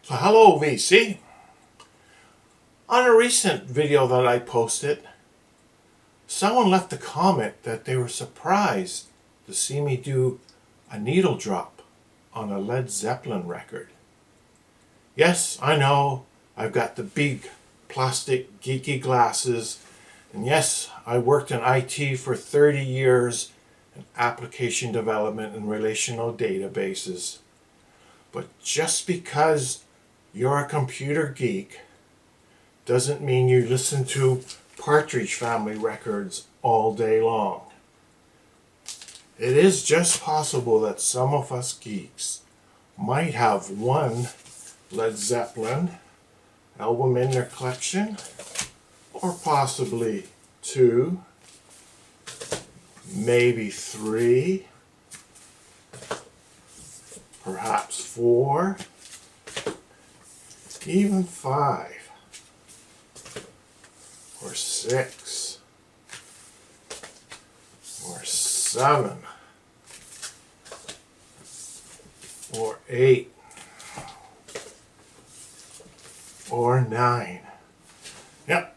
So hello VC. On a recent video that I posted, someone left a comment that they were surprised to see me do a needle drop on a Led Zeppelin record. Yes, I know, I've got the big plastic geeky glasses, and yes, I worked in IT for 30 years in application development and relational databases. But just because you're a computer geek doesn't mean you listen to Partridge Family records all day long. It is just possible that some of us geeks might have one Led Zeppelin album in their collection, or possibly two, maybe three, perhaps four, even five, or six, or seven, or eight, or nine. Yep,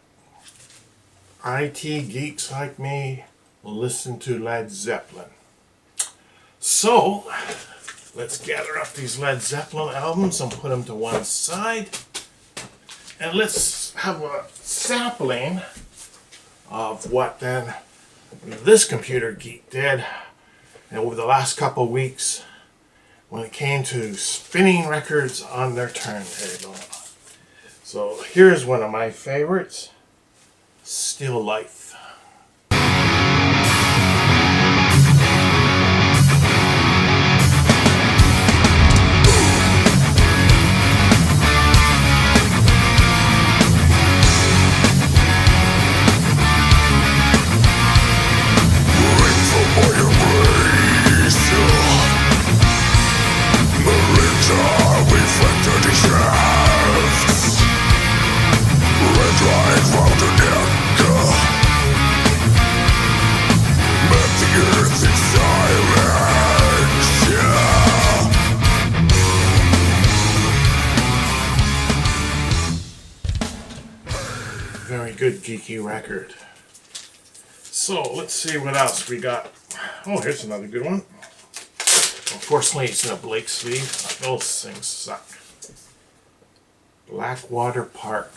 IT geeks like me listen to Led Zeppelin. So, let's gather up these Led Zeppelin albums and put them to one side. And let's have a sampling of what then this computer geek did over the last couple of weeks when it came to spinning records on their turntable. So here's one of my favorites, Still Life. Very good geeky record. So let's see what else we got. Oh, here's another good one. Unfortunately, it's in a Blake sleeve. Those things suck. Blackwater Park.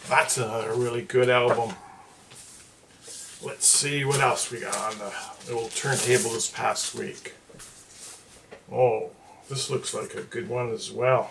That's another really good album. Let's see what else we got on the old turntable this past week. Oh, this looks like a good one as well.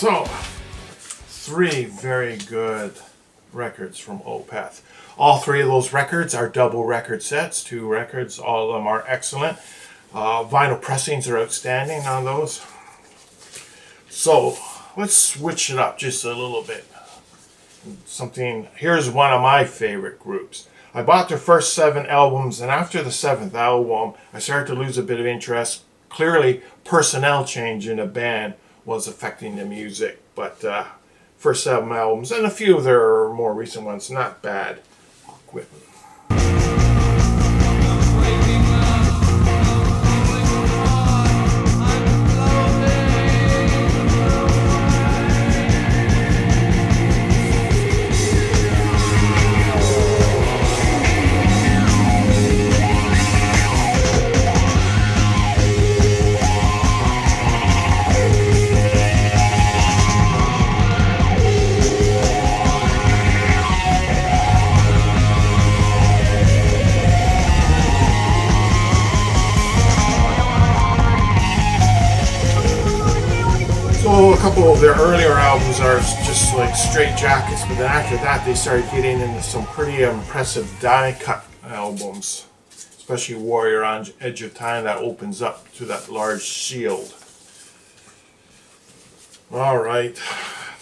So, 3 very good records from Opeth. All 3 of those records are double record sets, 2 records, all of them are excellent. Vinyl pressings are outstanding on those. So let's switch it up just a little bit. Here's one of my favorite groups. I bought their first 7 albums, and after the 7th album I started to lose a bit of interest. Clearly personnel change in the band was affecting the music, but first 7 albums and a few of their more recent ones, not bad. I'll quit. So a couple of their earlier albums are just like straight jackets, but then after that they started getting into some pretty impressive die-cut albums, especially Warrior on Edge of Time, that opens up to that large shield. Alright,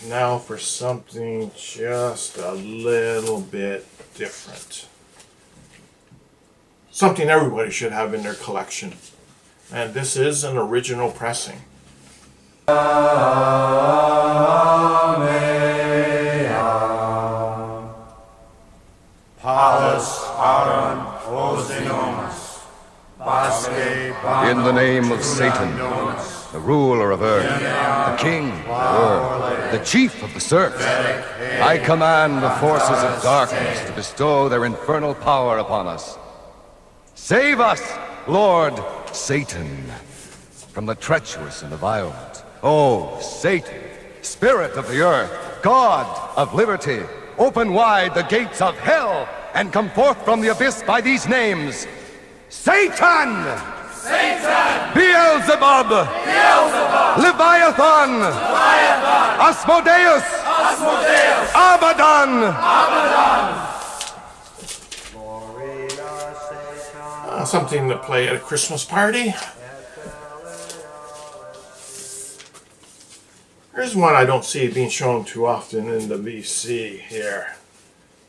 now for something just a little bit different. Something everybody should have in their collection. And this is an original pressing. In the name of Satan, the ruler of earth, the king of the world, the chief of the serfs, I command the forces of darkness to bestow their infernal power upon us. Save us, Lord Satan, from the treacherous and the violent. Oh, Satan, spirit of the earth, God of liberty, open wide the gates of hell and come forth from the abyss by these names. Satan! Satan! Beelzebub! Beelzebub! Leviathan! Leviathan! Asmodeus! Asmodeus! Abaddon! Abaddon! Something to play at a Christmas party. Here's one I don't see being shown too often in the VC here.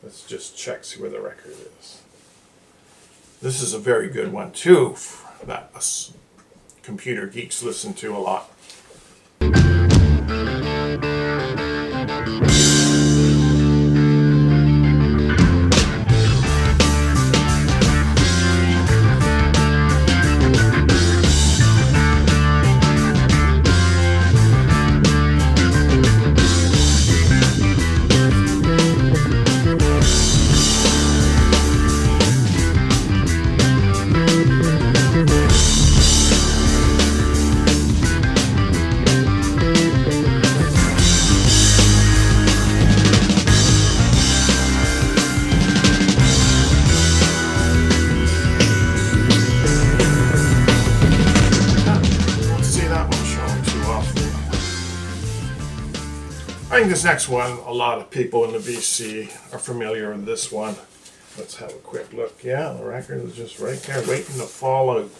Let's just check, see where the record is. This is a very good one too, that us computer geeks listen to a lot. I think this next one, a lot of people in the VC are familiar with this one. Let's have a quick look. Yeah, the record is just right there waiting to fall out.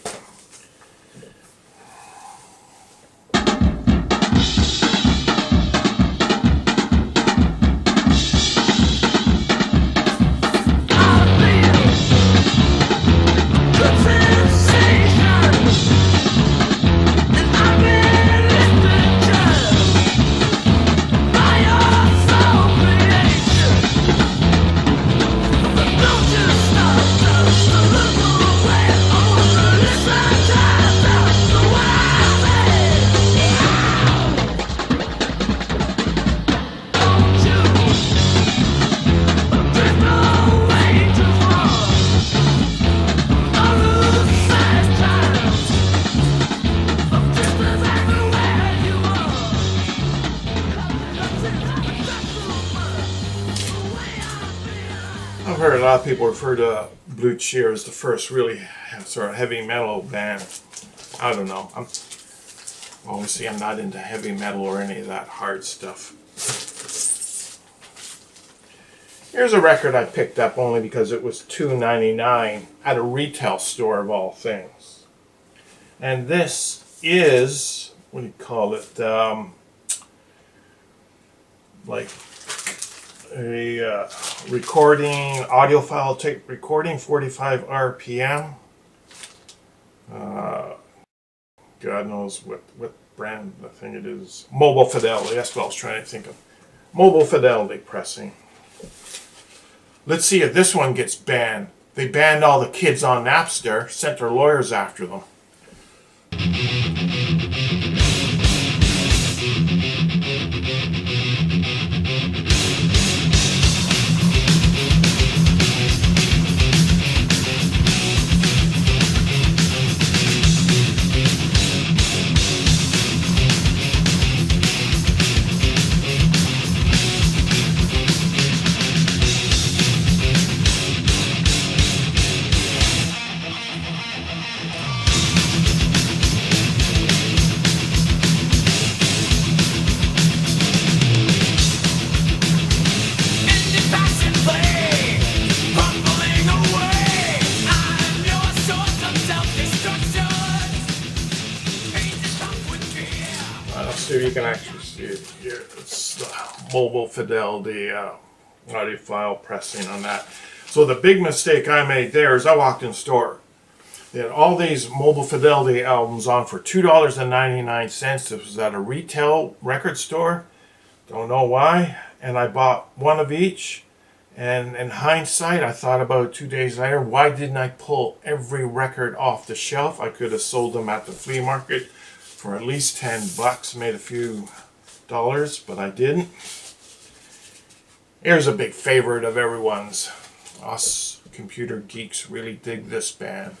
I've heard a lot of people refer to Blue Cheer as the first really sort of heavy metal band. I don't know. Obviously I'm not into heavy metal or any of that hard stuff. Here's a record I picked up only because it was $2.99 at a retail store of all things. And this is, what do you call it, like a recording, audiophile tape recording, 45 RPM. God knows what brand I think it is. Mobile Fidelity, that's what I was trying to think of. Mobile Fidelity pressing. Let's see if this one gets banned. They banned all the kids on Napster, sent their lawyers after them. So you can actually see it here. It's the Mobile Fidelity audiophile pressing on that. So the big mistake I made there is I walked in the store. They had all these Mobile Fidelity albums on for $2.99. This was at a retail record store. Don't know why. And I bought one of each. And in hindsight, I thought about it 2 days later, why didn't I pull every record off the shelf? I could have sold them at the flea market for at least $10, made a few dollars, but I didn't. Here's a big favorite of everyone's. Us computer geeks really dig this band.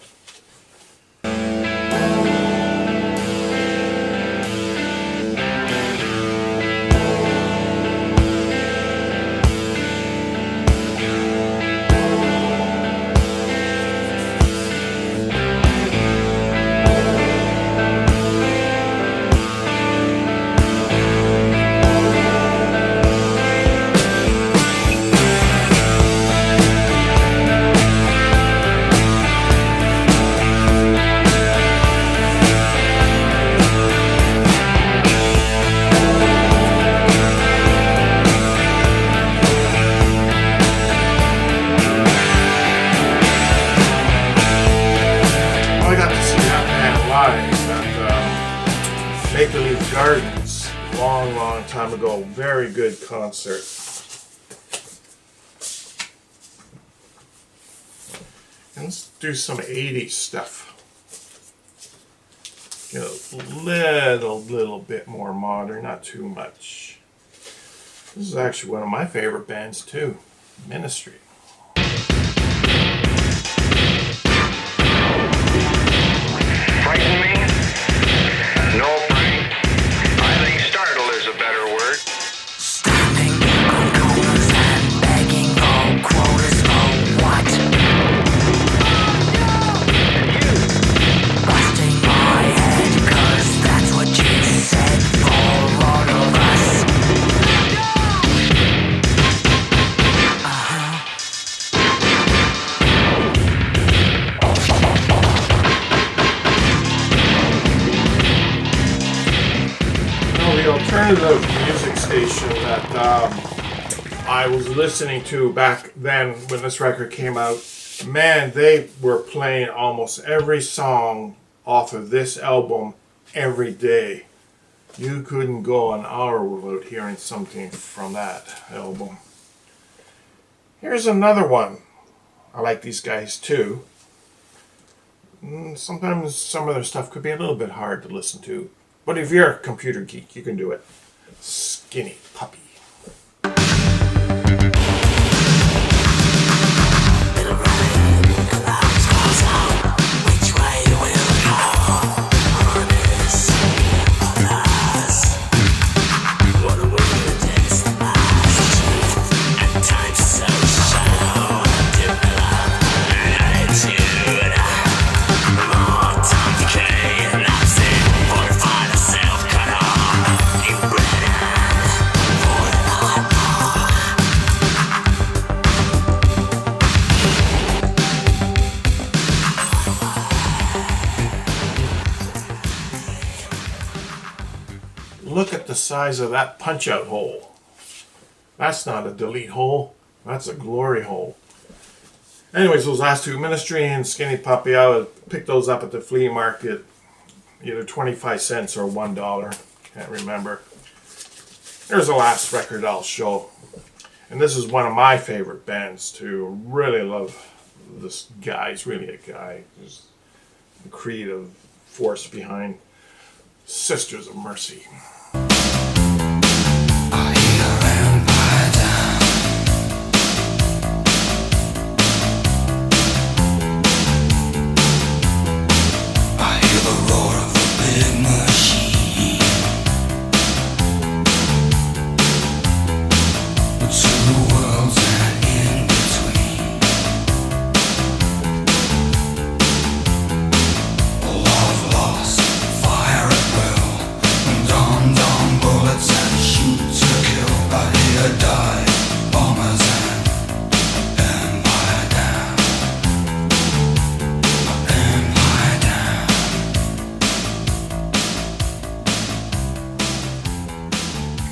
Gardens, long time ago. Very good concert. And let's do some 80s stuff. Get a little bit more modern, not too much. This is actually one of my favorite bands too, Ministry. Frighten me? No, Frank. I think startle is a better word. Standing on corners and begging for quotas for what? Busting my head, 'cause that's what you said for all of us. The alternative music station that I was listening to back then when this record came out, man, they were playing almost every song off of this album every day. You couldn't go an hour without hearing something from that album. Here's another one. I like these guys too. Sometimes some of their stuff could be a little bit hard to listen to. But if you're a computer geek, you can do it. Skinny Puppy. For size of that punch-out hole. That's not a delete hole. That's a glory hole. Anyways, those last two, Ministry and Skinny Puppy, I would pick those up at the flea market, either 25 cents or $1. Can't remember. Here's the last record I'll show. And this is one of my favorite bands too. Really love this guy. He's really a guy. There's the creative force behind Sisters of Mercy.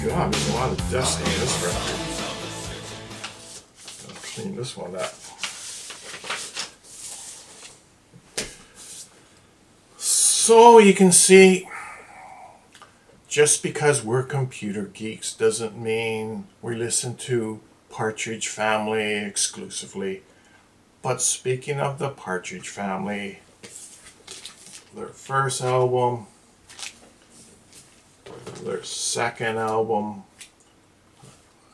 God, there's a lot of dust on this record. I'll clean this one up. So you can see, just because we're computer geeks doesn't mean we listen to Partridge Family exclusively. But speaking of the Partridge Family, their first album, their second album,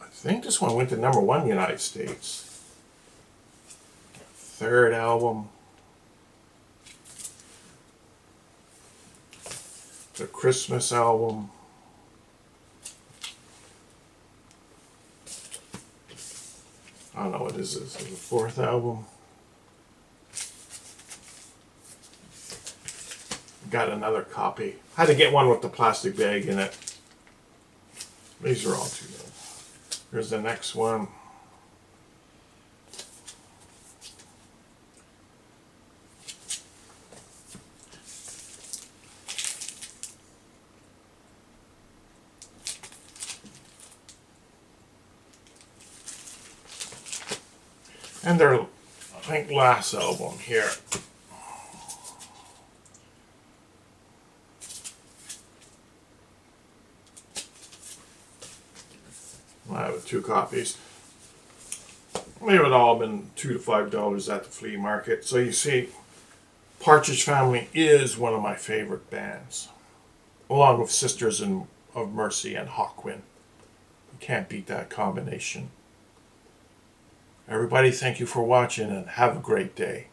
I think this one went to #1 in the United States. Third album, the Christmas album, I don't know what is this, the fourth album. Got another copy. Had to get one with the plastic bag in it. These are all too good. Here's the next one. And their, I think, last album here. I have 2 copies. They would all have been $2 to $5 at the flea market. So you see, Partridge Family is one of my favorite bands, along with Sisters of Mercy and Hawkwind. You can't beat that combination. Everybody, thank you for watching and have a great day.